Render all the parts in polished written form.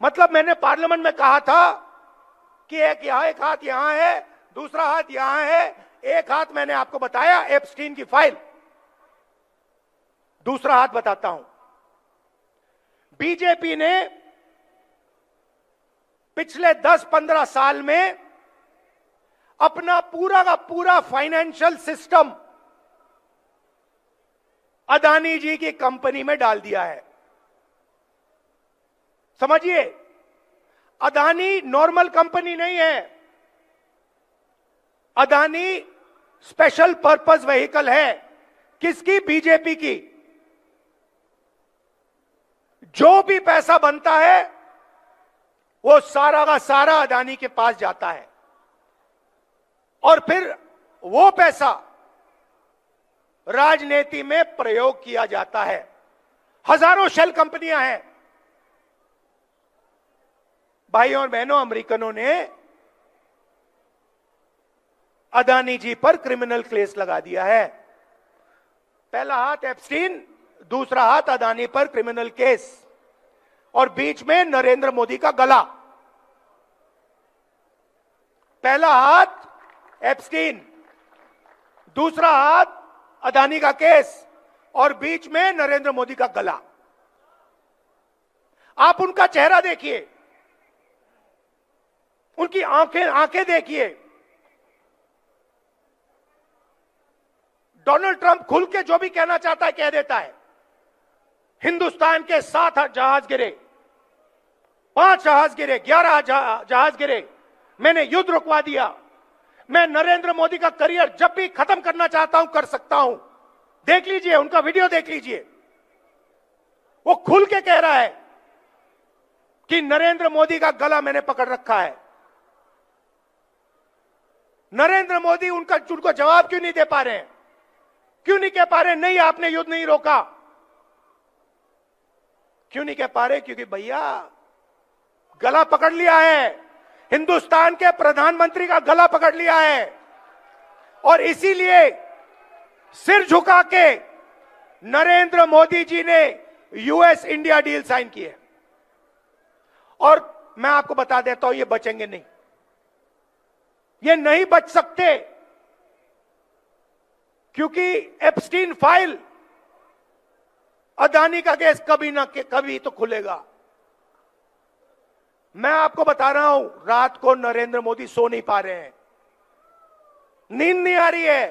मतलब मैंने पार्लियामेंट में कहा था कि एक हाथ यहां है, दूसरा हाथ यहां है। एक हाथ मैंने आपको बताया एप्स्टीन की फाइल, दूसरा हाथ बताता हूं। बीजेपी ने पिछले 10-15 साल में अपना पूरा का पूरा फाइनेंशियल सिस्टम अदानी जी की कंपनी में डाल दिया है। समझिए, अदानी नॉर्मल कंपनी नहीं है, अदानी स्पेशल पर्पस व्हीकल है। किसकी? बीजेपी की। जो भी पैसा बनता है वो सारा का सारा अदानी के पास जाता है और फिर वो पैसा राजनीति में प्रयोग किया जाता है। हजारों शेल कंपनियां हैं। भाइयों और बहनों, अमेरिकनों ने अदानी जी पर क्रिमिनल केस लगा दिया है। पहला हाथ एप्स्टीन, दूसरा हाथ अदानी पर क्रिमिनल केस, और बीच में नरेंद्र मोदी का गला। पहला हाथ एप्स्टीन, दूसरा हाथ अदानी का केस, और बीच में नरेंद्र मोदी का गला। आप उनका चेहरा देखिए, उनकी आंखें देखिए। डोनाल्ड ट्रंप खुल के जो भी कहना चाहता है कह देता है। हिंदुस्तान के 7 जहाज गिरे, 5 जहाज गिरे, 11 जहाज गिरे, मैंने युद्ध रुकवा दिया। मैं नरेंद्र मोदी का करियर जब भी खत्म करना चाहता हूं कर सकता हूं। देख लीजिए, उनका वीडियो देख लीजिए। वो खुल के कह रहा है कि नरेंद्र मोदी का गला मैंने पकड़ रखा है। नरेंद्र मोदी उनको जवाब क्यों नहीं दे पा रहे हैं? क्यों नहीं कह पा रहे नहीं आपने युद्ध नहीं रोका? क्यों नहीं कह पा रहे? क्योंकि भैया गला पकड़ लिया है, हिंदुस्तान के प्रधानमंत्री का गला पकड़ लिया है, और इसीलिए सिर झुका के नरेंद्र मोदी जी ने यूएस इंडिया डील साइन की है। और मैं आपको बता देता हूं, ये बचेंगे नहीं, ये नहीं बच सकते, क्योंकि एप्स्टीन फाइल, अदानी का केस कभी ना कभी तो खुलेगा। मैं आपको बता रहा हूं, रात को नरेंद्र मोदी सो नहीं पा रहे हैं, नींद नहीं आ रही है,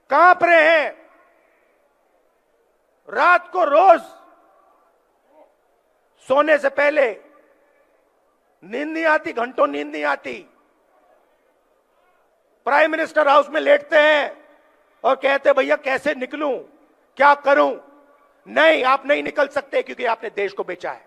कांप रहे हैं। रात को रोज सोने से पहले नींद नहीं आती, घंटों नींद नहीं आती। प्राइम मिनिस्टर हाउस में लेटते हैं और कहते भैया कैसे निकलूं, क्या करूं? नहीं, आप नहीं निकल सकते, क्योंकि आपने देश को बेचा है।